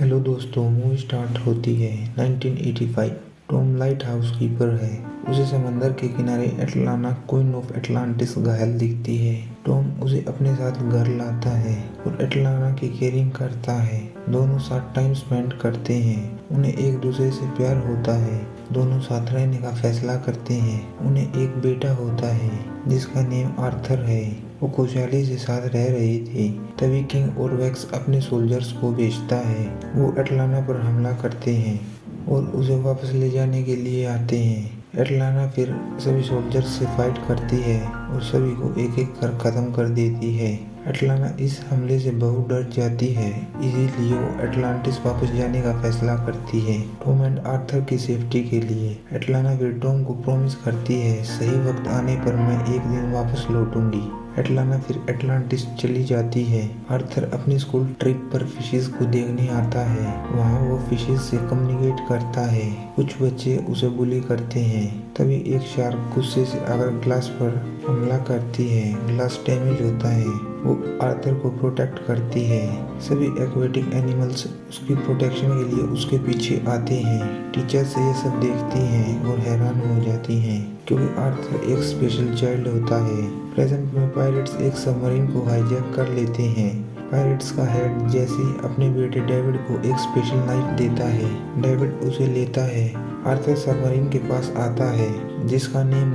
Hello दोस्तों, movie start होती है 1985। टॉम लाइट हाउस कीपर है। उसे समंदर के किनारे एटलाना क्वीन ऑफ एटलांटिस घायल दिखती है। टॉम उसे अपने साथ घर लाता है और एटलाना की केयरिंग करता है। दोनों साथ टाइम स्पेंड करते हैं। उन्हें एक दूसरे से प्यार होता है। दोनों साथ रहने का फैसला करते हैं। उन्हें एक बेटा होता है जिसका नेम आर्थर है। वो खुशहाली से साथ रह रहे थे, तभी किंग ओरवेक्स अपने सोल्जर्स को भेजता है। वो एटलाना पर हमला करते हैं और उसे वापस ले जाने के लिए आते हैं। एटलाना फिर सभी सोल्जर्स से फाइट करती है और सभी को एक एक कर खत्म कर देती है। एटलाना इस हमले से बहुत डर जाती है, इसीलिए वो एटलांटिस वापस जाने का फैसला करती है, टॉम एंड आर्थर की सेफ्टी के लिए। एटलाना फिर टॉम को प्रॉमिस करती है, सही वक्त आने पर मैं एक दिन वापस लौटूंगी। एटलाना फिर एटलांटिस चली जाती है। आर्थर अपनी स्कूल ट्रिप पर फिशेस को देखने आता है। वहाँ वो फिशेस से कम्युनिकेट करता है। कुछ बच्चे उसे बुली करते हैं। तभी एक शार्क गुस्से से आकर ग्लास पर हमला करती है। ग्लास डैमेज होता है। वो आर्थर को प्रोटेक्ट करती है। सभी एक्वेटिक एनिमल्स उसकी प्रोटेक्शन के लिए उसके पीछे आते हैं। टीचर्स ये सब देखती हैं और हैरान हो जाती हैं, क्योंकि आर्थर एक स्पेशल चाइल्ड होता है। प्रेजेंट में पायरेट्स एक सबमरीन को हाईजैक कर लेते हैं। पायरेट्स का हेड जैसी अपने बेटे डेविड को एक स्पेशल नाइफ देता है। डेविड उसे लेता है। आर्थर सबमरीन के पास आता है जिसका नेम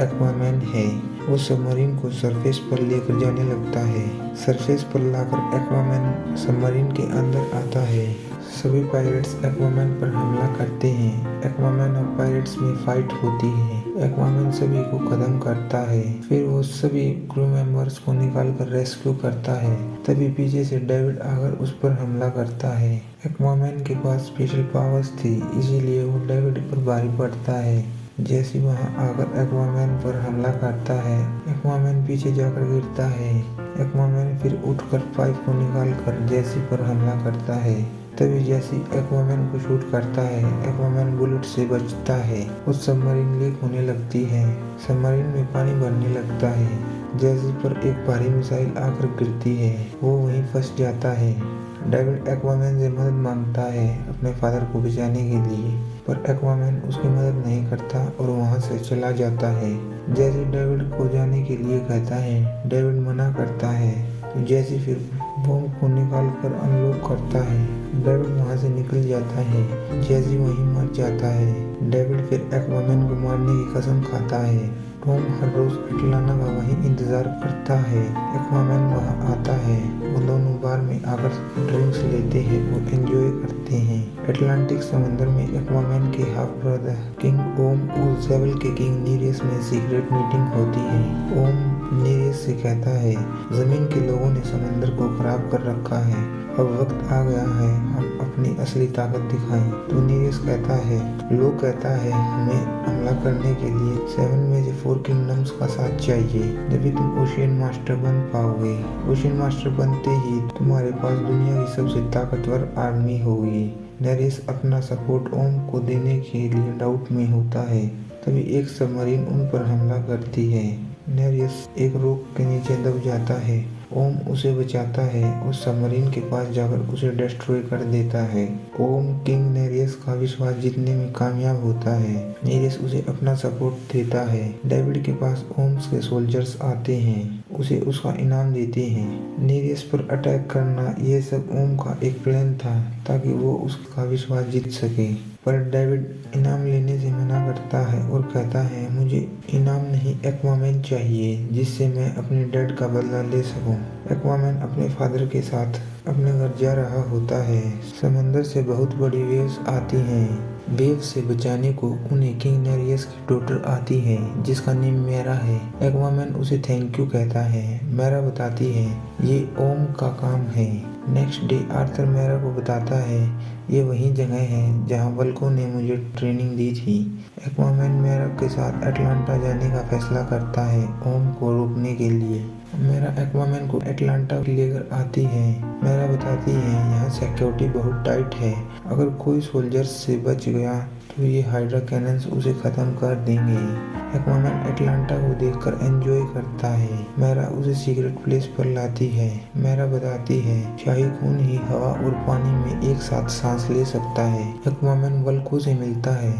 एक्वामैन है। वो सबमरीन को सरफेस पर लेकर जाने लगता है। सरफेस पर लाकर एक्वामैन सबमरीन के अंदर आता है। सभी पायरेट्स एक्वामैन पर हमला करते हैं। एक्वामैन और पायरेट्स में फाइट होती है। एक्वामैन सभी को खत्म करता है। फिर वो सभी क्रू मेंबर्स को निकाल कर रेस्क्यू करता है। तभी पीछे से डेविड आकर उस पर हमला करता है। एक्वामैन के पास स्पेशल पावर्स थी, इसीलिए वो डेविड पर भारी पड़ता है। जैसी वहां आकर एक्वामैन पर हमला करता है, एक्वामैन पीछे जाकर गिरता है। एक्वामैन फिर उठकर पाइप को निकाल कर जैसी पर हमला करता है। तभी जैसी एक्वामैन को शूट करता है, एक्वामैन बुलेट से बचता है और सबमरीन लीक होने लगती है। सबमरीन में पानी भरने लगता है। जैसी पर एक भारी मिसाइल आकर गिरती है, वो वहीं फंस जाता है। डेविड एक्वामैन से मदद मांगता है अपने फादर को बचाने के लिए, पर एक्वामैन उसकी मदद नहीं करता और वहां से चला जाता है। जैसी डेविड को जाने के लिए कहता है, डेविड मना करता है, तो जैसी फिर बॉम्ब को निकाल कर अनलॉक करता है। डेविड वहां से निकल जाता है। जैसी वहीं मर जाता है। डेविड फिर एक्वामैन को मारने की कसम खाता है। टॉम हर रोज एटलाना का वहीं इंतजार करता है। एक्वामैन वहां आता है। वो दोनों बार में आकर ड्रिंक्स लेते हैं और एंजॉय करते हैं। एटलांटिक समंदर में एक्वामैन के हाफ ब्रदर किंग ओम और सेवल के किंग नीरियस में सीक्रेट मीटिंग होती है। ओम नीरियस से कहता है, जमीन के लोगों ने समंदर को खराब कर रखा है, अब वक्त आ गया है हम अपनी असली ताकत दिखाएं। तो नीरियस कहता है, लो कहता है, हमें हमला करने के लिए 7 में से 4 किंगडम्स का साथ चाहिए, तभी तुम ओशियन मास्टर बन पाओगे। ओशियन मास्टर बनते ही तुम्हारे पास दुनिया की सबसे ताकतवर आर्मी होगी। नीरियस अपना सपोर्ट ओम को देने के लिए डाउट में होता है। तभी एक सबमरीन उन पर हमला करती है। नीरियस एक रॉक के नीचे दब जाता है। ओम उसे बचाता है और सबमरीन के पास जाकर उसे डिस्ट्रॉय कर देता है। ओम किंग नीरियस का विश्वास जीतने में कामयाब होता है। नीरियस उसे अपना सपोर्ट देता है। डेविड के पास ओम्स के सोल्जर्स आते हैं, उसे उसका इनाम देते हैं। नीरियस पर अटैक करना, ये सब ओम का एक प्लान था ताकि वो उसका विश्वास जीत सके। पर डेविड इनाम लेने से मना करता है और कहता है, मुझे इनाम नहीं एक्वामैन चाहिए, जिससे मैं अपने डैड का बदला ले सकूं। एक्वामैन अपने फादर के साथ अपने घर जा रहा होता है। समंदर से बहुत बड़ी वेव्स आती हैं। वेव से बचाने को उन्हें किंग नीरियस की डॉटर आती है जिसका नेम मेरा है। एक्वामैन उसे थैंक यू कहता है। मेरा बताती है, ये ओम का काम है। नेक्स्ट डे आर्थर मेरा को बताता है, ये वही जगह है जहाँ वल्को ने मुझे ट्रेनिंग दी थी। एक्वामैन मेरा के साथ अटलांटा जाने का फैसला करता है ओम को रोकने के लिए। मेरा एक्वामैन को एटलांटा लेकर आती है। मेरा बताती है यहाँ सिक्योरिटी बहुत टाइट है, अगर कोई सोल्जर्स से बच गया तो ये हाइड्रा कैनन्स उसे खत्म कर देंगे। एक्वामैन एटलांटा को देखकर एंजॉय करता है। मेरा उसे सीक्रेट प्लेस पर लाती है। मेरा बताती है शाही खून ही हवा और पानी में एक साथ सांस ले सकता है। एक्वामैन वल्को से मिलता है।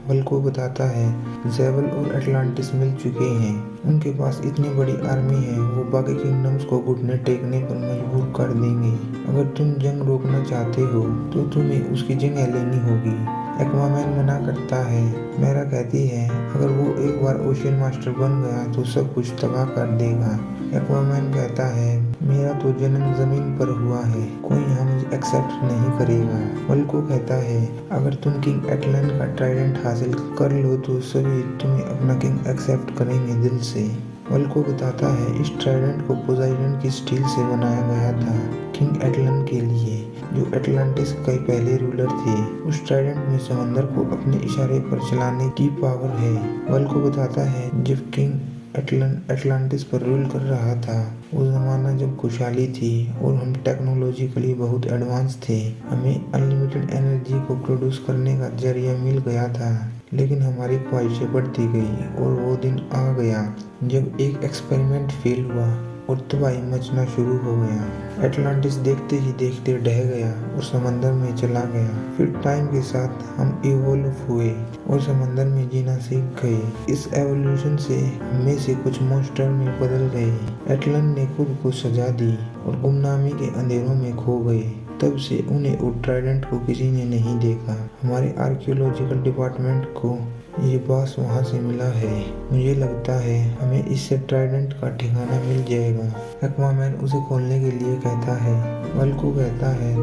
वल्को बताता है ज़ेबल और एटलांटिस मिल चुके हैं, उनके पास इतनी बड़ी आर्मी है, वो बाकी किंगडम्स को घुटने टेकने पर मजबूर कर देंगे। अगर तुम जंग रोकना चाहते हो तो तुम्हें उसकी जगह लेनी होगी। एक्वामैन मना करता है। मेरा कहती है अगर वो एक बार ओशियन मास्टर बन गया तो सब कुछ तबाह कर देगा। एक्वामैन कहता है मेरा तो जन्म जमीन पर हुआ है, कोई यहाँ मुझे एक्सेप्ट नहीं करेगा। वल्को कहता है अगर तुम किंग एटलन का ट्राइडेंट हासिल कर लो तो सभी तुम्हें अपना किंग एक्सेप्ट करेंगे दिल से। वल्को बताता है इस ट्राइडेंट को पोसाइडन की स्टील से बनाया गया था किंग एटलन के लिए, जो एटलांटिस के पहले रूलर थे। उस ट्राइडेंट में समंदर को अपने इशारे पर चलाने की पावर है। वल्को बताता है जब किंग एटलांटिस पर रूल कर रहा था, वो ज़माना जब खुशहाली थी और हम टेक्नोलॉजिकली बहुत एडवांस थे, हमें अनलिमिटेड एनर्जी को प्रोड्यूस करने का जरिया मिल गया था, लेकिन हमारी ख्वाहिशें बढ़ती गई और वो दिन आ गया जब एक एक्सपेरिमेंट फेल हुआ और तबाही मचना शुरू हो गया। एटलांटिस देखते ही देखते ढह गया और समंदर में चला गया। फिर टाइम के साथ हम इवोल्व हुए और समंदर में जीना सीख गए। इस एवोल्यूशन से हमें से कुछ मॉन्स्टर में बदल गए। एटलन ने खुद को सजा दी और गुमनामी के अंधेरों में खो गए। तब से उन्हें और ट्राइडेंट को किसी ने नहीं देखा। हमारे आर्कियोलॉजिकल डिपार्टमेंट को ये बास वहाँ से मिला है। मुझे लगता है हमें इससे ट्राइडेंट का ठिकाना मिल जाएगा। एक्वामैन उसे खोलने के लिए कहता है। वल्को कहता है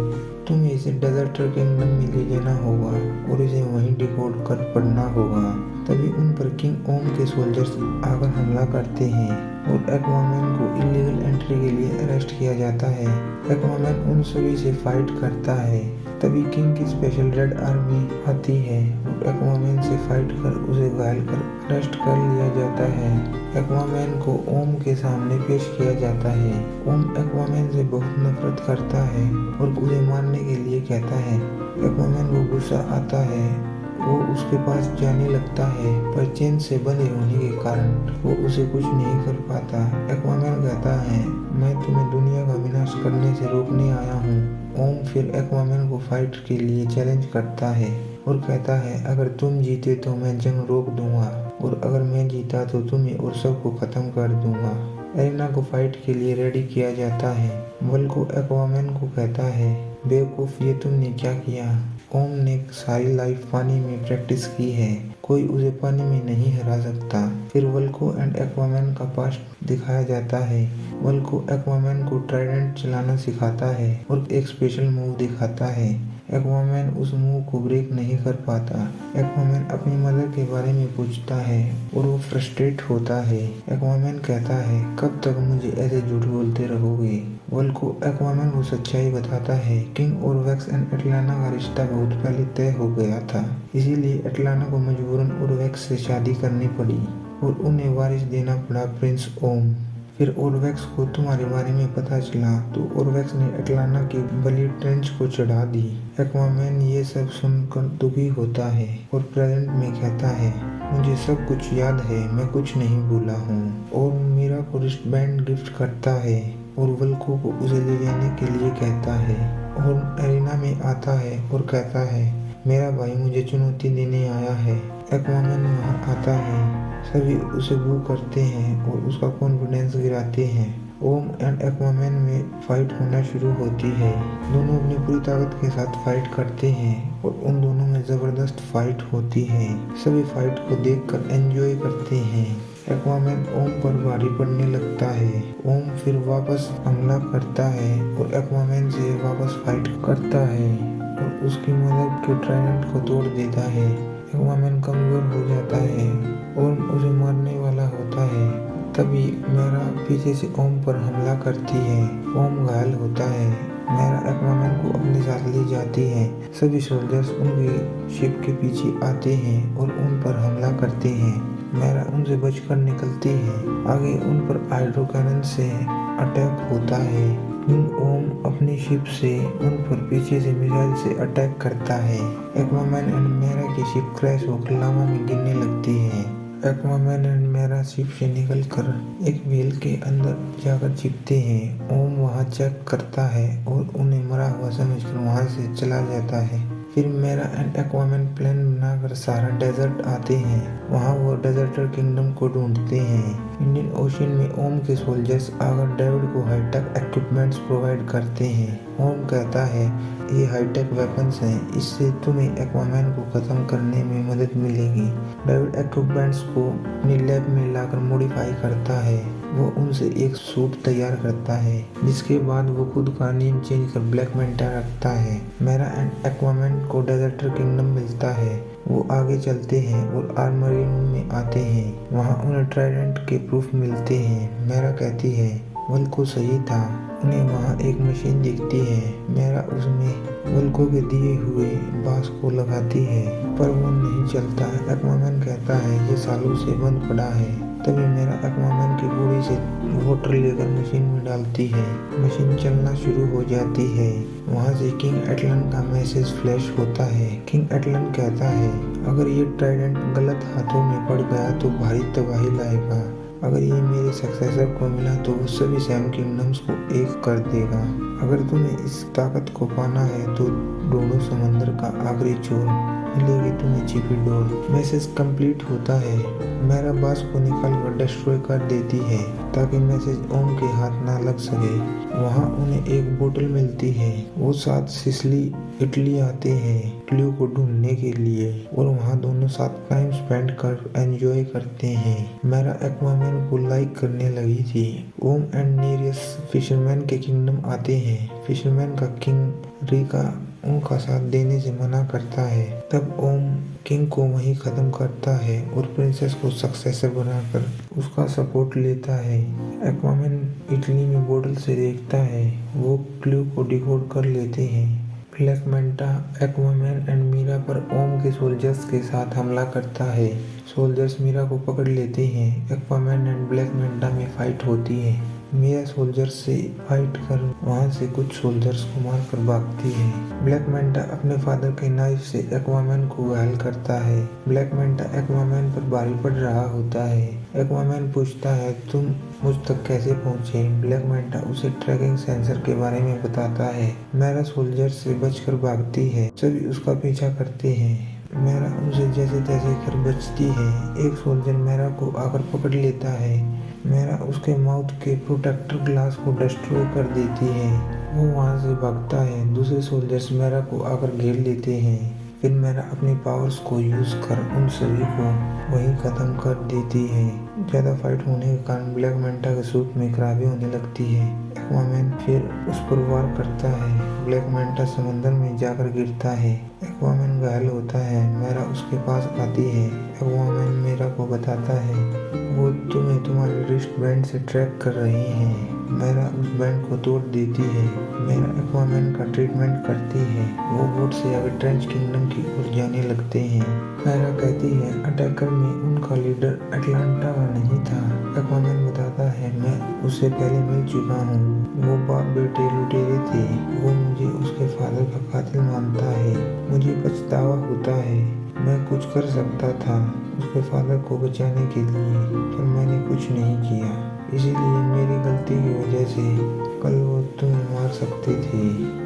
तुम्हें इसे डेजर्टर किंगडम में ले जाना होगा और इसे वहीं डिकोड कर पढ़ना होगा। तभी उन पर किंग ओम के सोल्जर्स आकर हमला करते हैं और एक्वामैन को इलीगल एंट्री के लिए अरेस्ट किया जाता है। एक्वामैन उन सभी से फाइट करता है। तभी किंग की स्पेशल रेड आर्मी आती है और एक्वामैन से फाइट कर उसे घायल कर अरेस्ट कर लिया जाता है। एक्वामैन को ओम के सामने पेश किया जाता है। ओम एक्वामैन से बहुत नफरत करता है और उसे मारने के लिए कहता है। एक्वामैन को गुस्सा आता है, वो उसके पास जाने लगता है, पर चेन से बंधे होने के कारण वो उसे कुछ नहीं कर पाता। एक्वामैन कहता है मैं तुम्हें दुनिया का विनाश करने से रोकने आया हूँ। ओम फिर एक्वामैन को फाइट के लिए चैलेंज करता है और कहता है अगर तुम जीते तो मैं जंग रोक दूंगा और अगर मैं जीता तो तुम्हें और सबको खत्म कर दूंगा। एरिना को फाइट के लिए रेडी किया जाता है। वल्को एक्वामैन को कहता है बेवकूफ, ये तुमने क्या किया? ओम ने सारी लाइफ पानी में प्रैक्टिस की है, कोई उसे पानी में नहीं हरा सकता। फिर वल्को एंड एक्वामैन का पास्ट दिखाया जाता है। वल्को एक्वामैन को ट्राइडेंट चलाना सिखाता है और एक स्पेशल मूव दिखाता है। एक्वामैन उस मूव को ब्रेक नहीं कर पाता। एक्वामैन अपनी मदर के बारे में पूछता है और वो फ्रस्ट्रेट होता है। एक्वामैन कहता है कब तक मुझे ऐसे झूठ बोलते रहोगे? वल्को एक्वामैन को सच्चाई बताता है। किंग ओरवेक्स एंड एटलाना का रिश्ता बहुत पहले तय हो गया था, इसीलिए एटलाना को मजबूरन ओरवेक्स से शादी करनी पड़ी और उन्हें वारिस देना पड़ा प्रिंस ओम। फिर ओरवेक्स को तुम्हारे बारे में पता चला तो ओरवेक्स ने एटलाना की बलि ट्रेंच को चढ़ा दी। एक्वामैन ये सब सुनकर दुखी होता है और प्रेजेंट में कहता है मुझे सब कुछ याद है, मैं कुछ नहीं भूला हूँ। और मीरा को रिस्टबैंड गिफ्ट करता है और वल्को को उसे ले जाने के लिए कहता है और एरिना में आता है और कहता है मेरा भाई मुझे चुनौती देने आया है। एक्वामैन वहाँ आता है, सभी उसे बू करते हैं और उसका कॉन्फिडेंस गिराते हैं। ओम एंड एक्वामैन में फाइट होना शुरू होती है। दोनों अपनी पूरी ताकत के साथ फाइट करते हैं और उन दोनों में जबरदस्त फाइट होती है। सभी फाइट को देखकर एंजॉय करते हैं। एक्वामैन ओम पर भारी पड़ने लगता है। ओम फिर वापस हमला करता है और एक्वामैन से वापस फाइट करता है और उसकी मदद के ट्राइडेंट को तोड़ देता है। एक्वामैन कमजोर हो जाता है और उसे मारने वाला होता है। तभी मेरा पीछे से ओम पर हमला करती है। ओम घायल होता है। मेरा एक्वामैन को अपने साथ ले जाती है। सभी सोल्जर्स उनके शिप के पीछे आते हैं और उन पर हमला करते हैं। मेरा उनसे बचकर निकलती है। आगे उन पर हाइड्रो कैनन से अटैक होता है। किंग ओम अपनी शिप से उन पर पीछे से मिसाइल से अटैक करता है। एक्वामैन एंड मेरा की शिप क्रैश होकर लावा में गिरने लगती है। एक्वामैन एंड मेरा शिप से निकलकर एक व्हेल के अंदर जाकर छिपते हैं। ओम वहां चेक करता है और उन्हें मरा हुआ समझकर वहां से चला जाता है। फिर मेरा एंड एक्वामैन प्लान बनाकर सारा डेजर्ट आते हैं। वहां वो डेजर्टर किंगडम को ढूंढते हैं। इंडियन ओशन में ओम के सोल्जर्स आकर डेविड को हाईटेक इक्विपमेंट्स प्रोवाइड करते हैं। ओम कहता है ये हाईटेक वेपन्स हैं, इससे तुम्हें एक्वामैन को खत्म करने में मदद मिलेगी। डेविड इक्विपमेंट्स को अपनी लैब में लाकर मॉडिफाई करता है। वो उनसे एक सूट तैयार करता है, जिसके बाद वो खुद का नेम चेंज कर ब्लैक मैंटा रखता है। मेरा एंड एक्वामैन को डेजर्टर किंगडम मिलता है। वो आगे चलते हैं और आर्मरी रूम में आते हैं। वहाँ उन्हें ट्राइडेंट के प्रूफ मिलते हैं। मेरा कहती है वल्को सही था। उन्हें वहाँ एक मशीन दिखती है। मेरा उसमें वल्को के दिए हुए बांस को लगाती है, पर वो नहीं चलता। एक्वामैन कहता है ये सालों से बंद पड़ा है। तभी मेरा एक्वामैन की बॉडी से वाटर लेकर मशीन में डालती है। मशीन चलना शुरू हो जाती है। वहाँ से किंग एटलन का मैसेज फ्लैश होता है। किंग एटलन कहता है अगर ये ट्राइडेंट गलत हाथों में पड़ गया तो भारी तबाही लाएगा। अगर ये मेरे सक्सेसर को मिला तो वो सभी सेवन किंगडम्स को एक कर देगा। अगर तुम्हें इस ताकत को पाना है तो ढूंढो समंदर का आखिरी छोर, मिलेगी तुम्हें छिपी डोर। मैसेज कंप्लीट होता है। मेरा बास को निकाल कर डिस्ट्रॉय कर देती है ताकि मैसेज ओम के हाथ ना लग सके। वहाँ उन्हें एक बोतल मिलती है। वो साथ सिसिली इटली आते हैं क्ल्यू को ढूंढने के लिए और वहाँ दोनों साथ टाइम स्पेंड कर एंजॉय करते हैं। मेरा एक्वामैन को लाइक करने लगी थी। ओम एंड नेरियस फिशरमैन के किंगडम आते हैं। फिशरमैन का किंग रिका उनका साथ देने से मना करता है। तब ओम किंग को वहीं खत्म करता है और प्रिंसेस को सक्सेसर बनाकर उसका सपोर्ट लेता है। एक्वामैन इटली में बोतल से देखता है। वो क्ल्यू को डिकोड कर लेते हैं। ब्लैक मैंटा एक्वामैन एंड मीरा पर ओम के सोल्जर्स के साथ हमला करता है। सोल्जर्स मीरा को पकड़ लेते हैं। एक्वामैन एंड ब्लैक मैंटा में फाइट होती है। मीरा सोल्जर्स से फाइट कर वहां से कुछ सोल्जर्स को मारकर भागती है। ब्लैक मैंटा अपने फादर के नाइफ से एक्वामैन को घायल करता है। ब्लैक मैंटा एक्वामैन पर भारी पड़ रहा होता है। एक्वामैन पूछता है तुम मुझ तक कैसे पहुंचे। ब्लैक मैंटा उसे ट्रैकिंग सेंसर के बारे में बताता है। मेरा सोल्जर से बचकर भागती है। सभी उसका पीछा करते हैं। मेरा उसे जैसे तैसे कर बचती है। एक सोल्जर मेरा को आकर पकड़ लेता है। मेरा उसके माउथ के प्रोटेक्टर ग्लास को डिस्ट्रॉय कर देती है। वो वहां से भागता है। दूसरे सोल्जर्स मेरा को आकर घेर लेते हैं। फिर मेरा अपनी पावर्स को यूज कर उन सभी को वहीं खत्म कर देती है। ज्यादा फाइट होने के कारण ब्लैक मैंटा के सूट में खराबी होने लगती है। एक्वामैन फिर उस पर वार करता है। ब्लैक मैंटा समंदर में जाकर गिरता है। एक्वामैन घायल होता है। मेरा उसके पास आती है। एक्वामैन मेरा को बताता है वो तुम्हें तुम्हारे रिस्ट बैंड से ट्रैक कर रही हैं। मेरा उस बैंड को तोड़ देती है। मेरा एक्वामैन का ट्रीटमेंट करती है। वो बोट से आगे ट्रेंच किंगडम की ओर जाने लगते हैं। मेरा कहती है अटैकर में उनका लीडर अटलांटा नहीं था। एक्वामैन बताता है मैं उससे पहले मिल चुका हूँ। वो बाप बेटे लुटेरे थे। वो मुझे उसके फादर का कातिल मानता है। मुझे पछतावा होता है। मैं कुछ कर सकता था उसके फादर को बचाने के लिए, पर मैंने कुछ नहीं किया। इसीलिए मेरी गलती की वजह से कल वो तुम्हें मार सकते थे।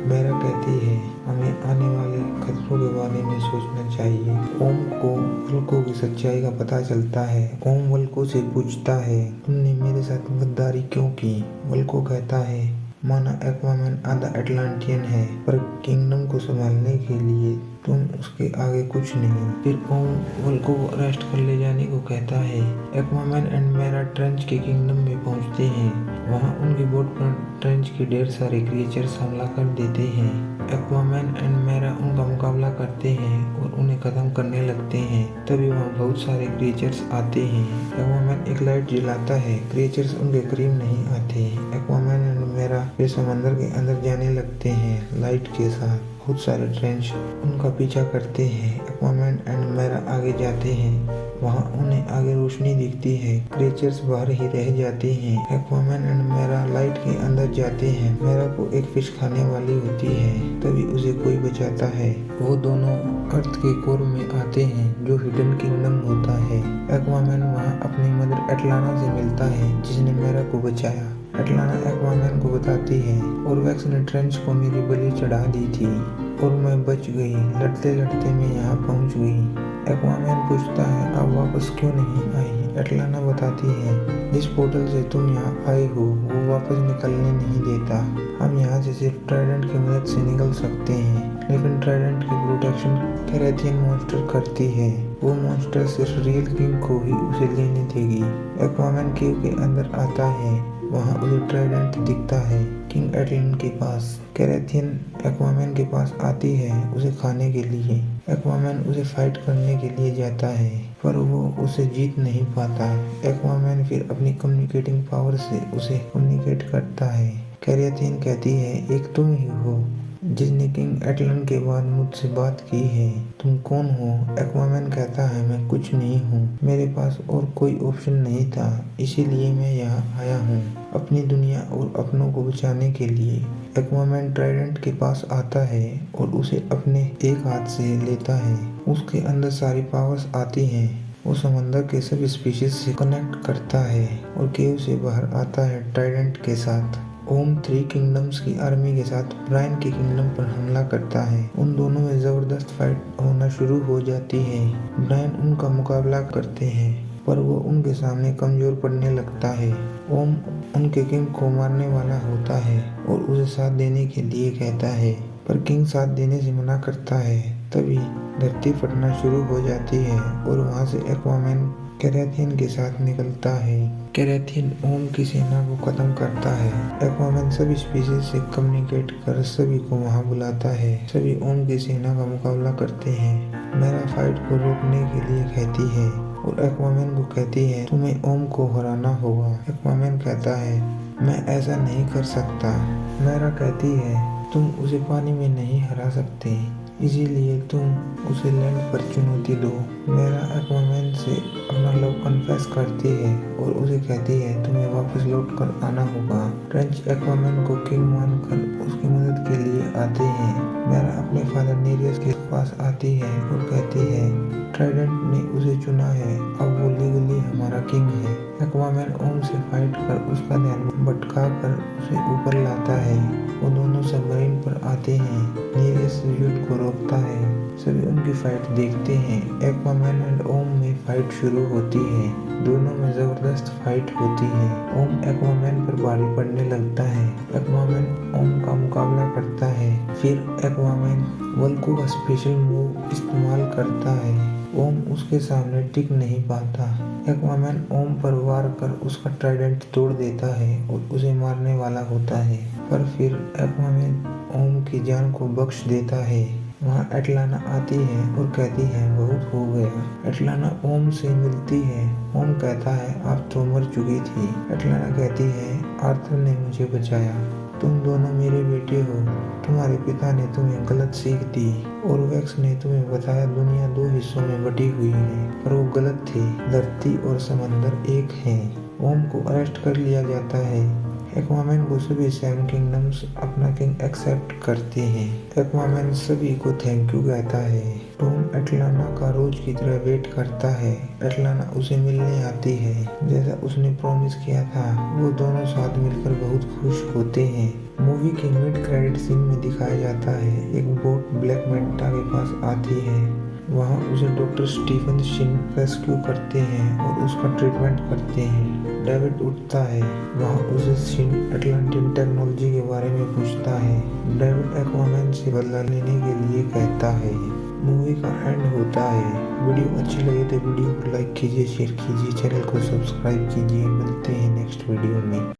मेरा कहती है हमें आने वाले खतरों के बारे में सोचना चाहिए। ओम को वल्को की सच्चाई का पता चलता है। ओम वल्को से पूछता है तुमने मेरे साथ गद्दारी क्यों की। वल्को कहता है माना एक्वामैन आधा एटलांटियन है, पर किंगडम को संभालने के लिए तुम उसके आगे कुछ नहीं। फिर ओम वल्को को अरेस्ट कर ले जाने को कहता है। एक्वामैन एंड मेरा ट्रेंच के किंगडम में पहुंचते हैं। वहां उनकी बोट पर ट्रेंच के ढेर सारे क्रिएचर्स हमला कर देते हैं। एक्वामैन एंड मेरा उनका मुकाबला करते हैं और उन्हें खत्म करने लगते हैं। तभी वहाँ बहुत सारे क्रिएचर्स आते हैं। एक्वामैन एक लाइट जलाता है। क्रिएचर्स उनके करीब नहीं आते। एक्वामैन एंड मेरा वे समंदर के अंदर जाने लगते हैं लाइट के साथ। बहुत सारे ट्रेंच उनका पीछा करते हैं। एक्वामैन एंड मेरा आगे जाते हैं। वहाँ उन्हें आगे रोशनी दिखती है। क्रिएचर्स बाहर ही रह जाते हैं। एक्वामैन एंड मेरा लाइट के अंदर जाते हैं। मेरा को एक फिश खाने वाली होती है, तभी उसे कोई बचाता है। वो दोनों अर्थ के कोर में आते हैं, जो हिडन किंगडम होता है। एक्वामैन वहाँ अपनी मदर एटलाना से मिलता है, जिसने मेरा को बचाया। एटलाना एक्वामैन को बताती है, और वैक्स ने ट्रेंच को मेरी बलि चढ़ा दी थी और मैं बच गई। लड़ते लड़ते मैं यहाँ पहुँच गई। एक्वामैन पूछता है, आप वापस क्यों नहीं आई? एटलाना बताती है, जिस पोर्टल से तुम यहाँ आए हो वो वापस निकलने नहीं देता। हम यहाँ से सिर्फ ट्राइडेंट की मदद से निकल सकते हैं, लेकिन ट्राइडेंट की प्रोटेक्शन कैरेथियन मॉन्स्टर करती है। वो मॉन्स्टर सिर्फ रियल किंग को ही उसे लेने देगी। एक्वामैन केव के अंदर आता है। वहाँ उसे ट्राइडेंट दिखता है किंग एटलन के पास। कैरेथियन एक्वामैन के पास आती है उसे खाने के लिए। एक्वामैन उसे फाइट करने के लिए जाता है, पर वो उसे जीत नहीं पाता। एक्वामैन फिर अपनी कम्युनिकेटिंग पावर से उसे कम्युनिकेट करता है। कैरेथियन कहती है, एक तुम ही हो जिसने किंग एटलन के बाद मुझसे बात की है। तुम कौन हो? एक्वामैन कहता है, मैं कुछ नहीं हूँ। मेरे पास और कोई ऑप्शन नहीं था, इसीलिए मैं यहाँ आया हूँ अपनी दुनिया और अपनों को बचाने के लिए। एक्वामैन ट्राइडेंट के पास आता है और उसे अपने एक हाथ से लेता है। उसके अंदर सारी पावर्स आती हैं। वो समंदर के सब स्पीशीज से कनेक्ट करता है और केव से बाहर आता है ट्राइडेंट के साथ। ओम 3 किंगडम्स की आर्मी के साथ ब्रायन के किंगडम पर हमला करता है। उन दोनों में जबरदस्त फाइट होना शुरू हो जाती है। ब्रायन उनका मुकाबला करते हैं, पर वो उनके सामने कमजोर पड़ने लगता है। ओम उनके किंग को मारने वाला होता है और उसे साथ देने के लिए कहता है, पर किंग साथ देने से मना करता है। तभी धरती फटना शुरू हो जाती है और वहाँ से एक्वामैन कैरेथियन के साथ निकलता है। कैरेथियन ओम की सेना को खत्म करता है। एक्वामैन सभी स्पीशीज से कम्युनिकेट कर सभी को वहां बुलाता है। सभी ओम की सेना का मुकाबला करते हैं। मेरा फाइट को रोकने के लिए कहती है और एक्वामैन को कहती है, तुम्हें ओम को हराना होगा। एक्वामैन कहता है, मैं ऐसा नहीं कर सकता। मेरा कहती है, तुम उसे पानी में नहीं हरा सकते, इसीलिए तुम उसे लैंड पर चुनौती दो। मेरा एक्वामैन से अपना लव कन्फेस करती है और उसे कहती है, तुम्हें वापस लौट कर आना होगा। ट्रेंच एक्वामैन को किंग मानकर उसकी मदद के लिए आते हैं। मेरा अपने फादर नेरियस के पास आती है और कहती है, ट्राइडेंट ने उसे चुना है, अब वो लीगली हमारा किंग है। एक्वामैन ओम से फाइट कर उसका ध्यान भटका कर उसे ऊपर लाता है। वो दोनों सबमरीन पर आते हैं। नेरियस युद्ध को रोकता है। सभी उनकी फाइट देखते हैं। एक्वामैन एंड ओम में फाइट शुरू होती है। दोनों में जबरदस्त फाइट होती है। ओम एक्वामैन पर भारी पड़ने लगता है। एक्वामैन ओम का मुकाबला करता है। फिर एक्वामैन वल्को का स्पेशल मूव इस्तेमाल करता है। ओम उसके सामने टिक नहीं पाता। एक्वामैन ओम पर वार कर उसका ट्राइडेंट तोड़ देता है और उसे मारने वाला होता है, पर फिर एक्वामैन ओम की जान को बख्श देता है। वहाँ एटलाना आती है और कहती है, बहुत हो गया। एटलाना ओम से मिलती है। ओम कहता है, आप तो मर चुकी थी। एटलाना कहती है, आर्थर ने मुझे बचाया। तुम दोनों मेरे बेटे हो। तुम्हारे पिता ने तुम्हें गलत सीख दी और वैक्स ने तुम्हें बताया दुनिया 2 हिस्सों में बटी हुई है, पर वो गलत थी। धरती और समंदर एक है। ओम को अरेस्ट कर लिया जाता है। एक्वामैन को सभी 7 किंगडम्स अपना किंग एक्सेप्ट करते हैं। एक्वामैन सभी को थैंक यू कहता है। टॉम एटलाना का रोज की तरह वेट करता है। एटलाना उसे मिलने आती है, जैसा उसने प्रॉमिस किया था। वो दोनों साथ मिलकर बहुत खुश होते हैं। मूवी के मिड क्रेडिट सीन में दिखाया जाता है, एक बोट ब्लैक मेंटा के पास आती है। वहाँ उसे डॉक्टर स्टीफन शिन रेस्क्यू करते हैं और उसका ट्रीटमेंट करते हैं। डेविड उठता है। वहाँ उसे शिन एटलांटिन टेक्नोलॉजी के बारे में पूछता है। डेविड एक्वामैन से बदला लेने के लिए कहता है। मूवी का एंड होता है। वीडियो अच्छी लगे तो वीडियो को लाइक कीजिए, शेयर कीजिए, चैनल को सब्सक्राइब कीजिए। मिलते हैं नेक्स्ट वीडियो में।